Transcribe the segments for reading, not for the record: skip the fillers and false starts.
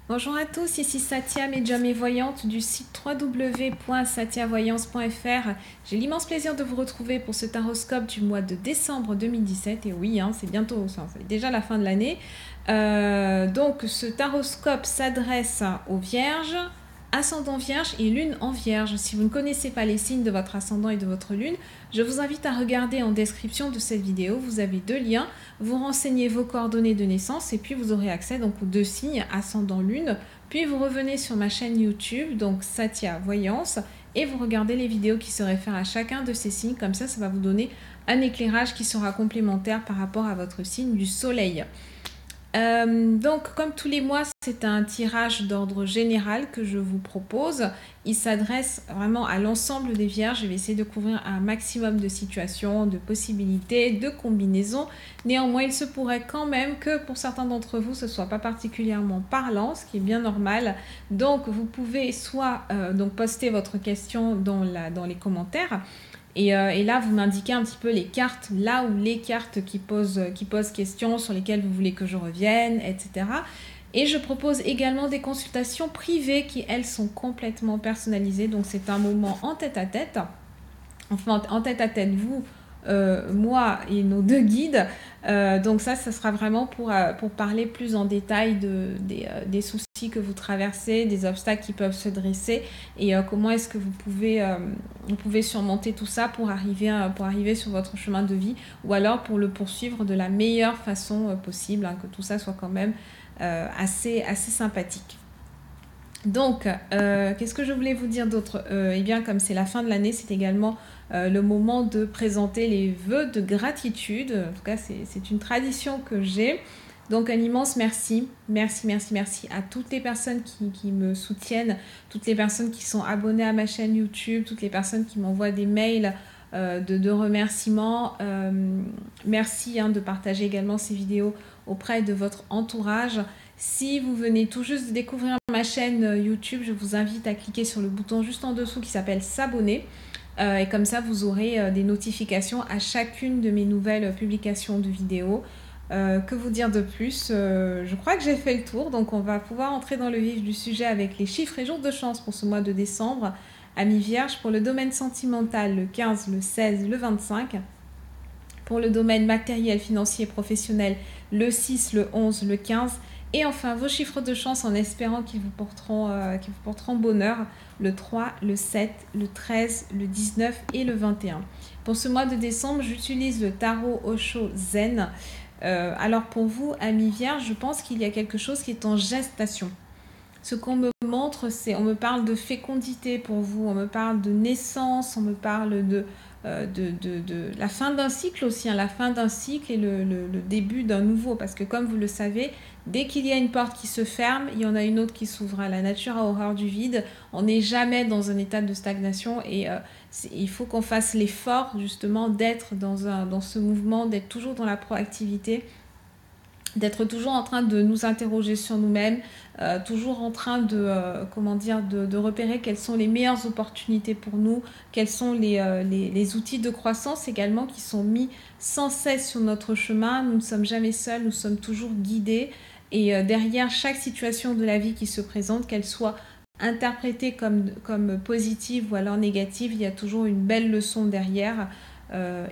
Bonjour à tous, ici Sathia, médium et voyante du site www.sathiavoyance.fr. J'ai l'immense plaisir de vous retrouver pour ce taroscope du mois de décembre 2017. Et oui, c'est bientôt, c'est déjà la fin de l'année. Donc ce taroscope s'adresse aux vierges, ascendant vierge et lune en vierge. Si vous ne connaissez pas les signes de votre ascendant et de votre lune, je vous invite à regarder en description de cette vidéo. Vous avez deux liens. Vous renseignez vos coordonnées de naissance et puis vous aurez accès donc aux deux signes, ascendant lune. Puis vous revenez sur ma chaîne YouTube, donc Sathia Voyance, et vous regardez les vidéos qui se réfèrent à chacun de ces signes. Comme ça va vous donner un éclairage qui sera complémentaire par rapport à votre signe du soleil. Donc, comme tous les mois, c'est un tirage d'ordre général que je vous propose. Il s'adresse vraiment à l'ensemble des vierges. Je vais essayer de couvrir un maximum de situations, de possibilités, de combinaisons. Néanmoins, il se pourrait quand même que pour certains d'entre vous, ce ne soit pas particulièrement parlant, ce qui est bien normal. Donc, vous pouvez soit poster votre question dans les commentaires. Et là, vous m'indiquez un petit peu les cartes, là où les cartes qui posent question, sur lesquelles vous voulez que je revienne, etc. Et je propose également des consultations privées qui, elles, sont complètement personnalisées. Donc, c'est un moment en tête-à-tête. Enfin, en tête-à-tête, vous, moi et nos deux guides. Donc ça sera vraiment pour parler plus en détail des soucis que vous traversez, des obstacles qui peuvent se dresser et comment est-ce que vous pouvez surmonter tout ça pour arriver sur votre chemin de vie ou alors pour le poursuivre de la meilleure façon possible, que tout ça soit quand même assez sympathique. Donc, qu'est-ce que je voulais vous dire d'autre? Eh bien, comme c'est la fin de l'année, c'est également le moment de présenter les vœux de gratitude. En tout cas, c'est une tradition que j'ai. Donc, un immense merci. Merci à toutes les personnes qui me soutiennent, toutes les personnes qui sont abonnées à ma chaîne YouTube, toutes les personnes qui m'envoient des mails de remerciements. Merci de partager également ces vidéos auprès de votre entourage. Si vous venez tout juste de découvrir ma chaîne YouTube, je vous invite à cliquer sur le bouton juste en dessous qui s'appelle s'abonner. Et comme ça, vous aurez des notifications à chacune de mes nouvelles publications de vidéos. Que vous dire de plus? Je crois que j'ai fait le tour, donc on va pouvoir entrer dans le vif du sujet avec les chiffres et jours de chance pour ce mois de décembre. Amis vierges, pour le domaine sentimental, le 15, le 16, le 25. Pour le domaine matériel, financier, professionnel, le 6, le 11, le 15. Et enfin, vos chiffres de chance en espérant qu'ils vous porteront bonheur, le 3, le 7, le 13, le 19 et le 21. Pour ce mois de décembre, j'utilise le tarot Osho Zen. Alors pour vous, amis vierges, je pense qu'il y a quelque chose qui est en gestation. Ce qu'on me montre, on me parle de fécondité pour vous, on me parle de naissance, on me parle de la fin d'un cycle aussi, la fin d'un cycle et le début d'un nouveau. Parce que comme vous le savez, dès qu'il y a une porte qui se ferme, il y en a une autre qui s'ouvre. La nature a horreur du vide. On n'est jamais dans un état de stagnation et il faut qu'on fasse l'effort justement d'être dans ce mouvement, d'être toujours dans la proactivité, d'être toujours en train de nous interroger sur nous-mêmes, toujours en train de repérer quelles sont les meilleures opportunités pour nous, quels sont les outils de croissance également qui sont mis sans cesse sur notre chemin. Nous ne sommes jamais seuls, nous sommes toujours guidés et derrière chaque situation de la vie qui se présente, qu'elle soit interprétée comme positive ou alors négative, il y a toujours une belle leçon derrière.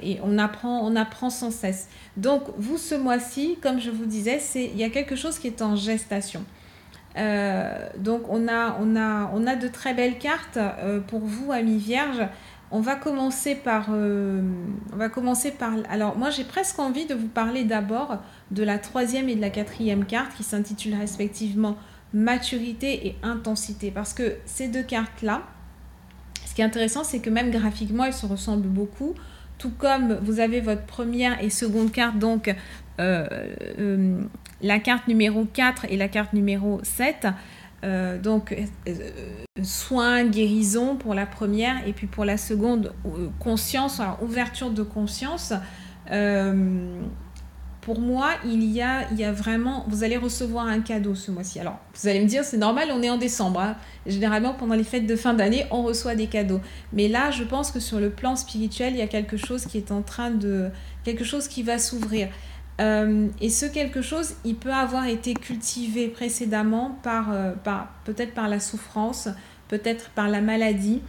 Et on apprend sans cesse. Donc vous, ce mois-ci, comme je vous disais, il y a quelque chose qui est en gestation. Donc on a de très belles cartes pour vous, amis vierges. On va commencer par alors moi j'ai presque envie de vous parler d'abord de la troisième et de la quatrième carte qui s'intitulent respectivement maturité et intensité, parce que ces deux cartes là, ce qui est intéressant, c'est que même graphiquement elles se ressemblent beaucoup. Tout comme vous avez votre première et seconde carte, donc la carte numéro 4 et la carte numéro 7. Soin, guérison pour la première et puis pour la seconde, conscience, alors ouverture de conscience. Pour moi, il y a vraiment... Vous allez recevoir un cadeau ce mois-ci. Alors, vous allez me dire, c'est normal, on est en décembre. Généralement, pendant les fêtes de fin d'année, on reçoit des cadeaux. Mais là, je pense que sur le plan spirituel, il y a quelque chose qui est quelque chose qui va s'ouvrir. Et ce quelque chose, il peut avoir été cultivé précédemment peut-être par la souffrance, peut-être par la maladie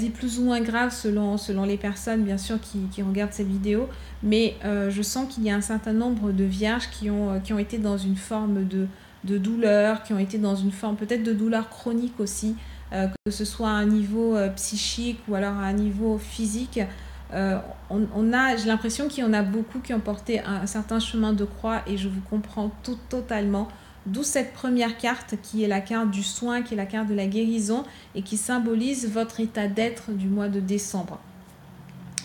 plus ou moins grave selon les personnes, bien sûr, qui regardent cette vidéo. Mais je sens qu'il y a un certain nombre de vierges qui ont été dans une forme de douleur, qui ont été dans une forme peut-être de douleur chronique aussi, que ce soit à un niveau psychique ou alors à un niveau physique. J'ai l'impression qu'il y en a beaucoup qui ont porté un certain chemin de croix et je vous comprends totalement. D'où cette première carte qui est la carte du soin, qui est la carte de la guérison et qui symbolise votre état d'être du mois de décembre.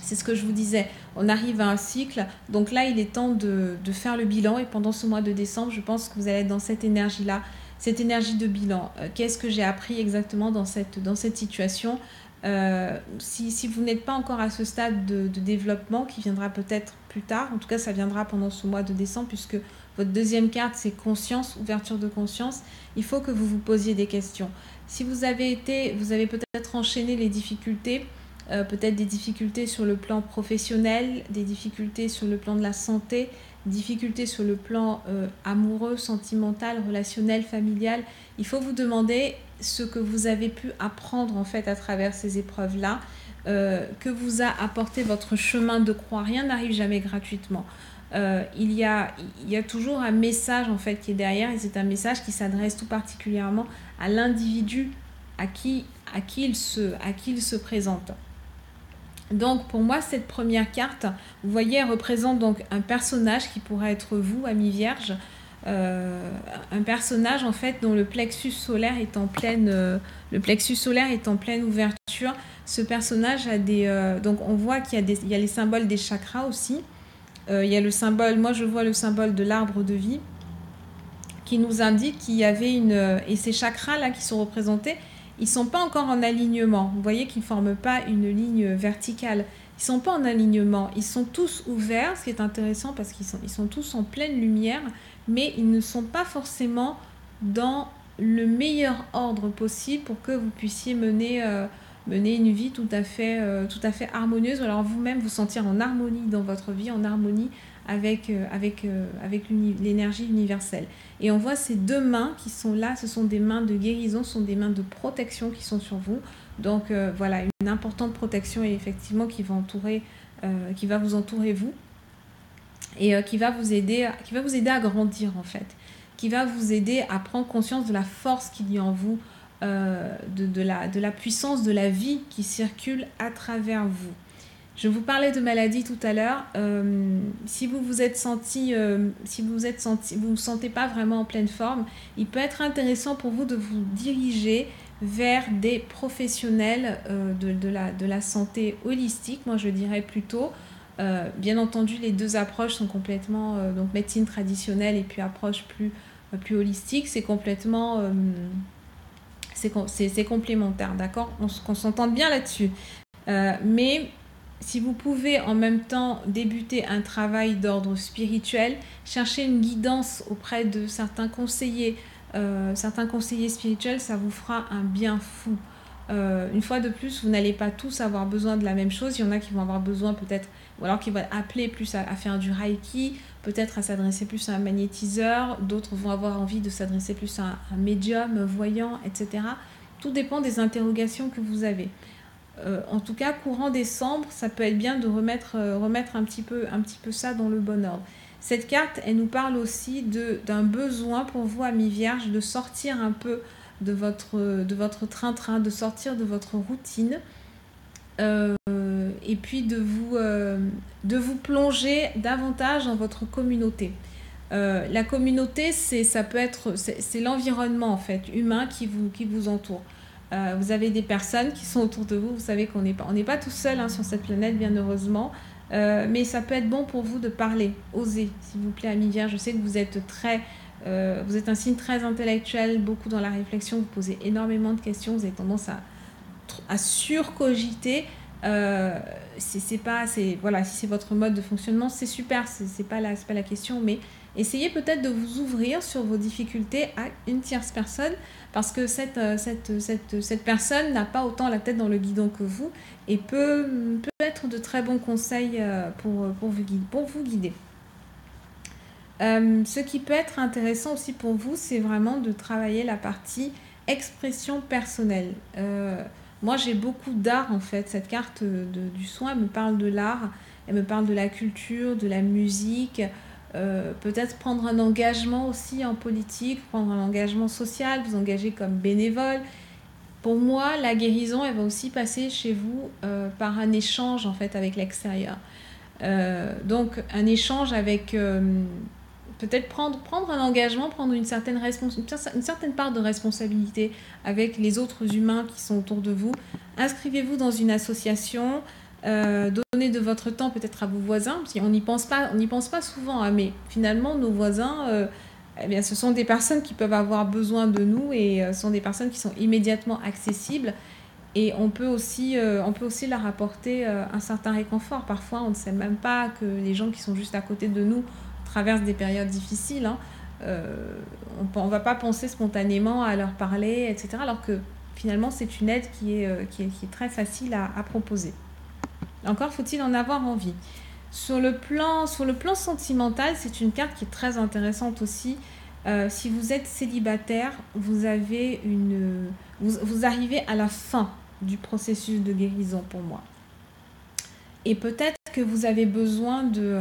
C'est ce que je vous disais, on arrive à un cycle, donc là il est temps de faire le bilan et pendant ce mois de décembre, je pense que vous allez être dans cette énergie-là, cette énergie de bilan. Qu'est-ce que j'ai appris exactement dans cette situation ? Si vous n'êtes pas encore à ce stade de développement qui viendra peut-être plus tard, en tout cas ça viendra pendant ce mois de décembre puisque votre deuxième carte c'est conscience, ouverture de conscience, il faut que vous vous posiez des questions. Si vous avez peut-être enchaîné les difficultés, peut-être des difficultés sur le plan professionnel, des difficultés sur le plan de la santé, difficultés sur le plan amoureux, sentimental, relationnel, familial, il faut vous demander ce que vous avez pu apprendre en fait à travers ces épreuves-là, que vous a apporté votre chemin de croix. Rien n'arrive jamais gratuitement. Il y a toujours un message en fait qui est derrière et c'est un message qui s'adresse tout particulièrement à l'individu à qui il se présente. Donc pour moi cette première carte, vous voyez, elle représente donc un personnage qui pourrait être vous, ami Vierge, un personnage en fait dont le plexus solaire est en pleine ouverture. Ce personnage a donc on voit qu'il y a les symboles des chakras aussi. Il y a le symbole, moi je vois le symbole de l'arbre de vie qui nous indique qu'il y avait et ces chakras là qui sont représentés, ils sont pas encore en alignement. Vous voyez qu'ils ne forment pas une ligne verticale. Ils sont pas en alignement. Ils sont tous ouverts, ce qui est intéressant parce qu'ils sont tous en pleine lumière, mais ils ne sont pas forcément dans le meilleur ordre possible pour que vous puissiez mener une vie tout à fait harmonieuse. Alors vous-même vous sentir en harmonie dans votre vie, en harmonie avec l'énergie universelle. Et on voit ces deux mains qui sont là, ce sont des mains de guérison, ce sont des mains de protection qui sont sur vous. Donc voilà, une importante protection et effectivement qui va vous entourer vous et qui va vous aider à grandir en fait, qui va vous aider à prendre conscience de la force qu'il y a en vous, de la puissance de la vie qui circule à travers vous. Je vous parlais de maladie tout à l'heure. Si vous vous sentez pas vraiment en pleine forme, il peut être intéressant pour vous de vous diriger vers des professionnels de la santé holistique. Moi, je dirais plutôt. Bien entendu, les deux approches sont complètement donc médecine traditionnelle et puis approche plus holistique. C'est complètement c'est complémentaire, d'accord ? Qu'on s'entende bien là-dessus. Mais si vous pouvez en même temps débuter un travail d'ordre spirituel, chercher une guidance auprès de certains conseillers spirituels, ça vous fera un bien fou. Une fois de plus, vous n'allez pas tous avoir besoin de la même chose. Il y en a qui vont avoir besoin peut-être, ou alors qui vont appeler plus à faire du reiki, peut-être à s'adresser plus à un magnétiseur, d'autres vont avoir envie de s'adresser plus à un médium, voyant, etc. Tout dépend des interrogations que vous avez. En tout cas, courant décembre, ça peut être bien de remettre un petit peu ça dans le bon ordre. Cette carte, elle nous parle aussi d'un besoin pour vous, amis vierges, de sortir un peu de votre train-train, de sortir de votre routine et puis de vous plonger davantage dans votre communauté. La communauté, c'est l'environnement en fait, humain qui vous entoure. Vous avez des personnes qui sont autour de vous. Vous savez qu'on n'est pas tout seul sur cette planète, bien heureusement. Mais ça peut être bon pour vous de parler, oser, s'il vous plaît, amis vierges. Je sais que vous êtes un signe très intellectuel, beaucoup dans la réflexion. Vous posez énormément de questions. Vous avez tendance à surcogiter. Si c'est votre mode de fonctionnement, c'est super. C'est pas la question, mais essayez peut-être de vous ouvrir sur vos difficultés à une tierce personne parce que cette personne n'a pas autant la tête dans le guidon que vous et peut être de très bons conseils pour vous guider. Ce qui peut être intéressant aussi pour vous, c'est vraiment de travailler la partie expression personnelle. Moi, j'ai beaucoup d'art en fait. Cette carte du soin, elle me parle de l'art, elle me parle de la culture, de la musique. Peut-être prendre un engagement aussi en politique, prendre un engagement social, vous engager comme bénévole. Pour moi, la guérison, elle va aussi passer chez vous par un échange en fait avec l'extérieur. Donc un échange avec peut-être prendre un engagement, prendre une certaine part de responsabilité avec les autres humains qui sont autour de vous. Inscrivez-vous dans une association, donnez de votre temps peut-être à vos voisins, parce qu'on n'y pense pas souvent, hein, mais finalement nos voisins, eh bien, ce sont des personnes qui peuvent avoir besoin de nous et ce sont des personnes qui sont immédiatement accessibles. Et on peut aussi leur apporter un certain réconfort. Parfois, on ne sait même pas que les gens qui sont juste à côté de nous traversent des périodes difficiles. Hein. On ne va pas penser spontanément à leur parler, etc. Alors que finalement, c'est une aide qui est très facile à proposer. Encore faut-il en avoir envie. Sur le plan sentimental, c'est une carte qui est très intéressante aussi. Si vous êtes célibataire, vous arrivez à la fin du processus de guérison pour moi. Et peut-être que vous avez besoin de...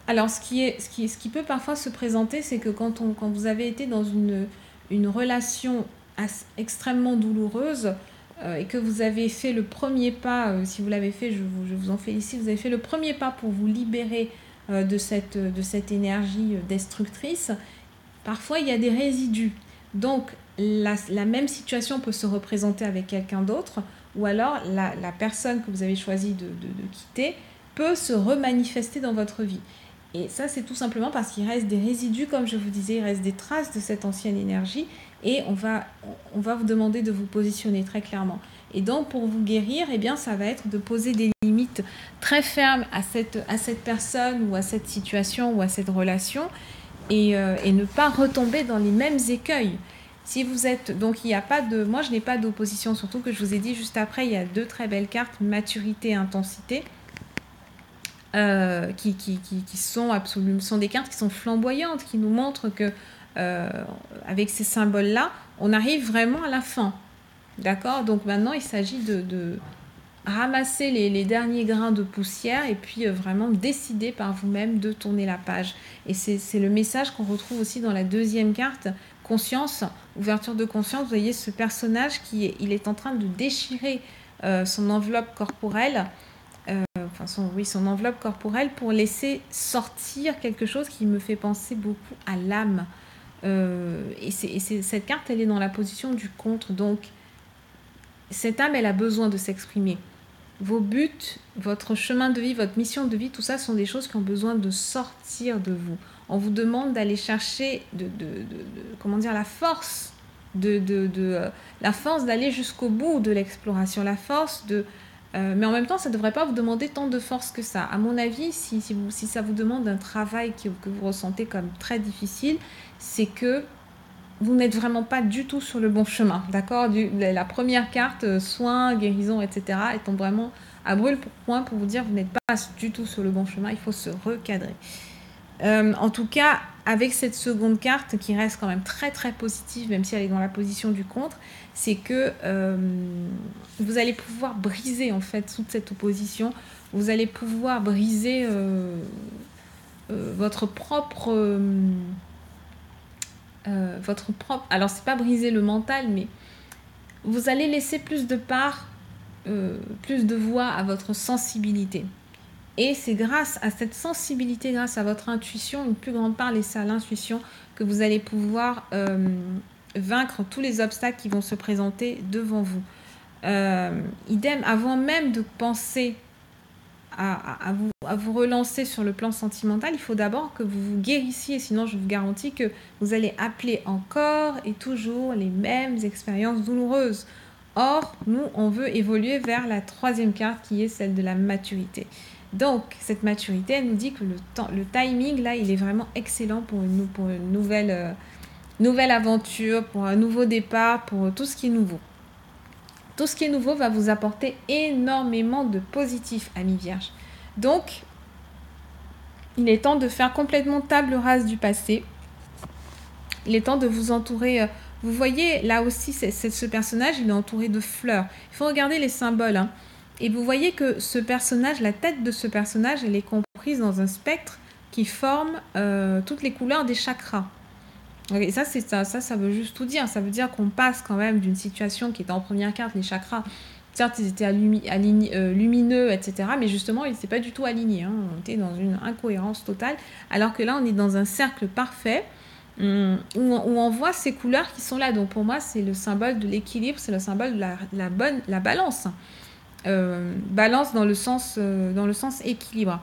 alors, ce qui peut parfois se présenter, c'est que quand vous avez été dans une relation extrêmement douloureuse et que vous avez fait le premier pas, si vous l'avez fait, je vous en félicite, vous avez fait le premier pas pour vous libérer de cette énergie destructrice. Parfois, il y a des résidus. Donc, la même situation peut se représenter avec quelqu'un d'autre, ou alors la personne que vous avez choisi de quitter peut se remanifester dans votre vie. Et ça, c'est tout simplement parce qu'il reste des résidus, comme je vous disais, il reste des traces de cette ancienne énergie, et on va vous demander de vous positionner très clairement. Et donc, pour vous guérir, eh bien, ça va être de poser des limites très fermes à cette personne, ou à cette situation, ou à cette relation, et ne pas retomber dans les mêmes écueils. Si vous êtes... Donc, il n'y a pas de... Moi, je n'ai pas d'opposition, surtout que je vous ai dit juste après, il y a deux très belles cartes, maturité et intensité, qui sont des cartes qui sont flamboyantes, qui nous montrent que, avec ces symboles-là, on arrive vraiment à la fin. D'accord? Donc, maintenant, il s'agit de ramasser les derniers grains de poussière et puis vraiment décider par vous-même de tourner la page. Et c'est le message qu'on retrouve aussi dans la deuxième carte, conscience, ouverture de conscience. Vous voyez ce personnage il est en train de déchirer son enveloppe corporelle, son enveloppe corporelle pour laisser sortir quelque chose qui me fait penser beaucoup à l'âme. Cette carte, elle est dans la position du contre. Donc, cette âme, elle a besoin de s'exprimer. Vos buts, votre chemin de vie, votre mission de vie, tout ça sont des choses qui ont besoin de sortir de vous. On vous demande d'aller chercher la force la force d'aller jusqu'au bout de l'exploration, la force mais en même temps, ça ne devrait pas vous demander tant de force que ça. À mon avis, si ça vous demande un travail que vous ressentez comme très difficile, c'est que vous n'êtes vraiment pas du tout sur le bon chemin, d'accord? La première carte, soins, guérison, etc., étant vraiment à brûle pour point pour vous dire que vous n'êtes pas du tout sur le bon chemin, il faut se recadrer. En tout cas, avec cette seconde carte qui reste quand même très très positive, même si elle est dans la position du contre, c'est que vous allez pouvoir briser en fait toute cette opposition, vous allez pouvoir briser votre propre... alors c'est pas briser le mental, mais vous allez laisser plus de part, plus de voix à votre sensibilité. Et c'est grâce à cette sensibilité, grâce à votre intuition, une plus grande part laissée à l'intuition, que vous allez pouvoir vaincre tous les obstacles qui vont se présenter devant vous. Idem, avant même de penser à vous relancer sur le plan sentimental, il faut d'abord que vous vous guérissiez, sinon je vous garantis que vous allez appeler encore et toujours les mêmes expériences douloureuses. Or, nous, on veut évoluer vers la troisième carte qui est celle de la maturité. Donc, cette maturité, elle nous dit que le timing, là, il est vraiment excellent pour une nouvelle aventure, pour un nouveau départ, pour tout ce qui est nouveau. Tout ce qui est nouveau va vous apporter énormément de positif, amis vierges. Donc, Il est temps de faire complètement table rase du passé. Il est temps de vous entourer. Vous voyez, là aussi, ce personnage, il est entouré de fleurs. Il faut regarder les symboles. Hein. Et vous voyez que ce personnage, la tête de ce personnage, elle est comprise dans un spectre qui forme toutes les couleurs des chakras. Et ça, ça veut juste tout dire. Ça veut dire qu'on passe quand même d'une situation qui était en première carte, les chakras. Certes, ils étaient lumineux, etc. Mais justement, ils n'étaient pas du tout alignés. Hein. On était dans une incohérence totale. Alors que là, on est dans un cercle parfait où on voit ces couleurs qui sont là. Donc pour moi, c'est le symbole de l'équilibre, c'est le symbole de la balance. Balance dans le sens équilibre.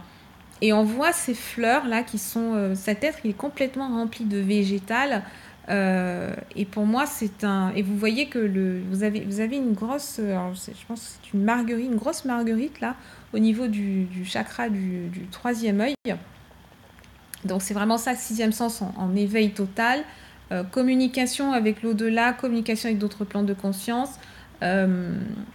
Et on voit ces fleurs-là qui sont... cet être, il est complètement rempli de végétal. Et pour moi, c'est un... Et vous voyez que vous avez une grosse... Alors, je pense que c'est une grosse marguerite, là, au niveau du chakra du troisième œil. Donc, c'est vraiment ça, sixième sens en éveil total. Communication avec l'au-delà, communication avec d'autres plans de conscience.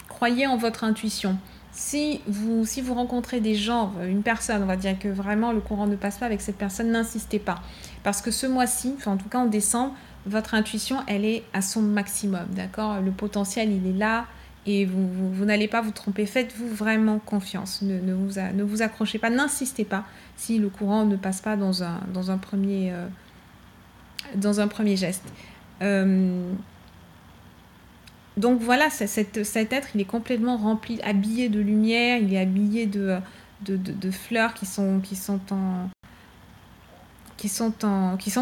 Croyez en votre intuition. Si vous rencontrez des gens, une personne, on va dire que vraiment le courant ne passe pas avec cette personne, n'insistez pas. Parce que ce mois-ci, enfin en tout cas en décembre, votre intuition, elle est à son maximum, d'accord? Le potentiel, il est là et vous n'allez pas vous tromper. Faites-vous vraiment confiance. Ne vous accrochez pas, n'insistez pas si le courant ne passe pas dans un premier geste. Donc voilà, cet être, il est complètement rempli, habillé de lumière, il est habillé de fleurs qui sont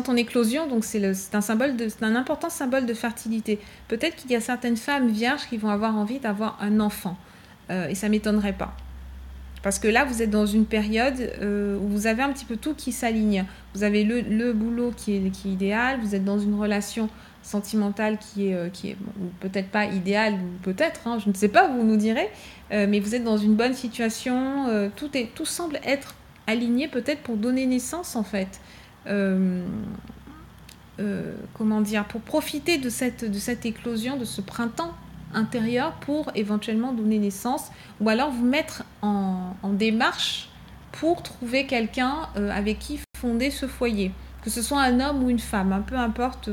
en éclosion. Donc c'est un important symbole de fertilité. Peut-être qu'il y a certaines femmes vierges qui vont avoir envie d'avoir un enfant. Et ça ne m'étonnerait pas. Parce que là, vous êtes dans une période où vous avez un petit peu tout qui s'aligne. Vous avez le boulot qui est idéal, vous êtes dans une relation sentimentale qui est bon, peut-être pas idéale, ou peut-être, hein, je ne sais pas, vous nous direz, mais vous êtes dans une bonne situation, tout semble être aligné peut-être pour donner naissance en fait. Comment dire, pour profiter de cette éclosion, de ce printemps intérieur pour éventuellement donner naissance ou alors vous mettre en démarche pour trouver quelqu'un avec qui fonder ce foyer, que ce soit un homme ou une femme, hein, peu importe,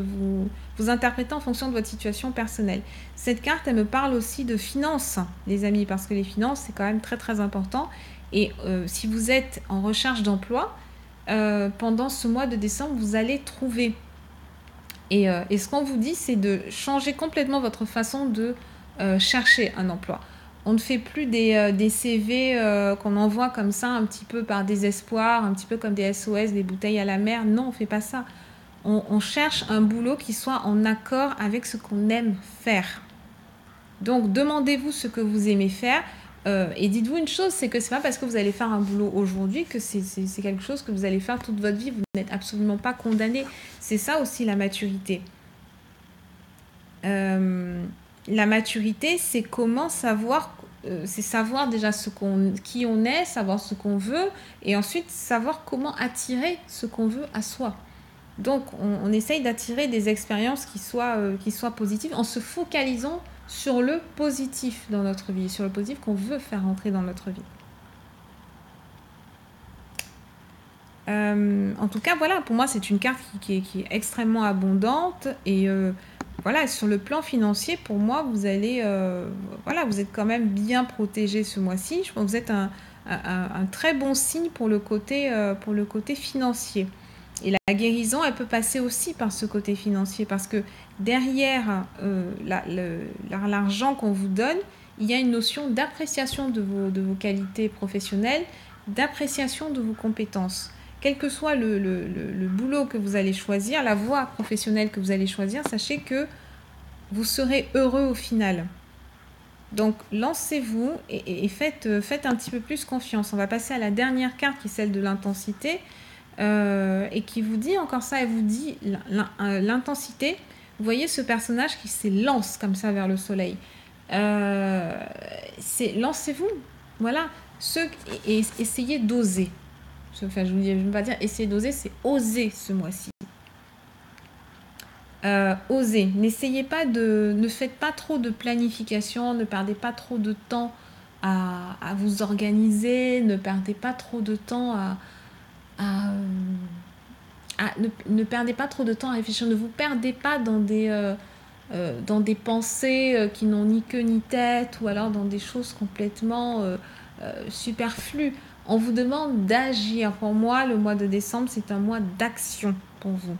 vous interprétez en fonction de votre situation personnelle. Cette carte, elle me parle aussi de finances, les amis, parce que les finances, c'est quand même très très important. Et si vous êtes en recherche d'emploi, pendant ce mois de décembre, vous allez trouver. Et ce qu'on vous dit, c'est de changer complètement votre façon de chercher un emploi. On ne fait plus des CV qu'on envoie comme ça, un petit peu par désespoir, un petit peu comme des SOS, des bouteilles à la mer. Non, on ne fait pas ça. On cherche un boulot qui soit en accord avec ce qu'on aime faire. Donc, demandez-vous ce que vous aimez faire. Et dites-vous une chose, c'est que c'est pas parce que vous allez faire un boulot aujourd'hui que c'est quelque chose que vous allez faire toute votre vie. Vous n'êtes absolument pas condamné. C'est ça aussi la maturité. La maturité, c'est comment savoir, c'est savoir déjà qui on est, savoir ce qu'on veut, et ensuite savoir comment attirer ce qu'on veut à soi. Donc, on essaye d'attirer des expériences qui soient positives en se focalisant sur le positif dans notre vie, sur le positif qu'on veut faire entrer dans notre vie. En tout cas, voilà, pour moi, c'est une carte qui est extrêmement abondante. Et voilà, sur le plan financier, pour moi, vous allez... voilà, vous êtes quand même bien protégé ce mois-ci. Je pense que vous êtes un très bon signe pour le côté financier. Et la guérison, elle peut passer aussi par ce côté financier, parce que derrière l'argent qu'on vous donne, il y a une notion d'appréciation de vos qualités professionnelles, d'appréciation de vos compétences. Quel que soit le boulot que vous allez choisir, la voie professionnelle que vous allez choisir, sachez que vous serez heureux au final. Donc, lancez-vous et faites un petit peu plus confiance. On va passer à la dernière carte qui est celle de l'intensité. Et qui vous dit encore ça, elle vous dit l'intensité. Vous voyez ce personnage qui s'élance comme ça vers le soleil. Lancez-vous, voilà. Et essayez d'oser. Enfin, je ne vais pas dire essayez d'oser, c'est oser ce mois-ci. Osez. Ne faites pas trop de planification, ne perdez pas trop de temps à vous organiser, ne perdez pas trop de temps ne perdez pas trop de temps à réfléchir. Ne vous perdez pas dans des pensées qui n'ont ni queue ni tête, ou alors dans des choses complètement superflues. On vous demande d'agir. Pour moi, le mois de décembre, c'est un mois d'action pour vous.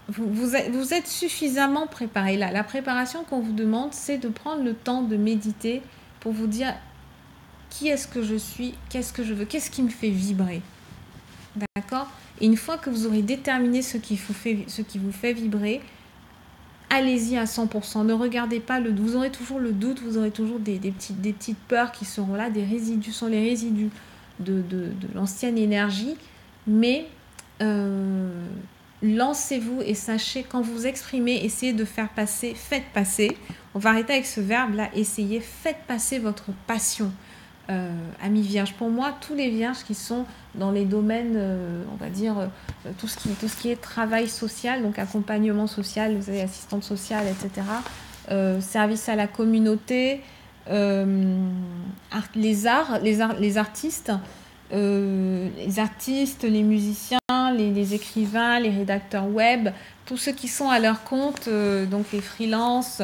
Vous êtes suffisamment préparé là. La préparation qu'on vous demande, c'est de prendre le temps de méditer pour vous dire qui est-ce que je suis, qu'est-ce que je veux, qu'est-ce qui me fait vibrer. D'accord? Et une fois que vous aurez déterminé ce qui vous fait vibrer, allez-y à 100%. Ne regardez pas le doute. Vous aurez toujours le doute, vous aurez toujours des petites peurs qui seront là, des résidus, sont les résidus de l'ancienne énergie. Mais lancez-vous et sachez, quand vous exprimez, essayez de faire passer, faites passer. On va arrêter avec ce verbe-là, essayez, faites passer votre passion. Amis vierges, pour moi, tous les vierges qui sont dans les domaines, on va dire, tout ce qui est travail social, donc accompagnement social, vous avez assistante sociale, etc., service à la communauté, les artistes, les musiciens, les écrivains, les rédacteurs web, tous ceux qui sont à leur compte, donc les freelances,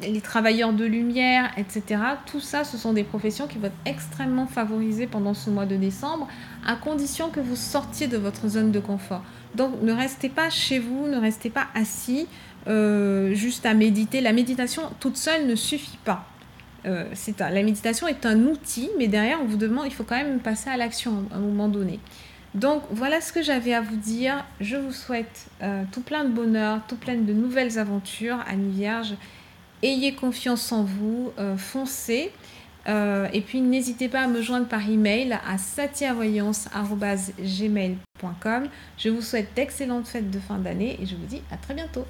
les travailleurs de lumière, etc. Tout ça, ce sont des professions qui vont être extrêmement favorisées pendant ce mois de décembre, à condition que vous sortiez de votre zone de confort. Donc, ne restez pas chez vous, ne restez pas assis, juste à méditer. La méditation toute seule ne suffit pas. La méditation est un outil, mais derrière, on vous demande, il faut quand même passer à l'action à un moment donné. Donc, voilà ce que j'avais à vous dire. Je vous souhaite tout plein de bonheur, tout plein de nouvelles aventures, amis vierges. Ayez confiance en vous, foncez. Et puis, n'hésitez pas à me joindre par email à satiavoyance@gmail.com. Je vous souhaite d'excellentes fêtes de fin d'année et je vous dis à très bientôt.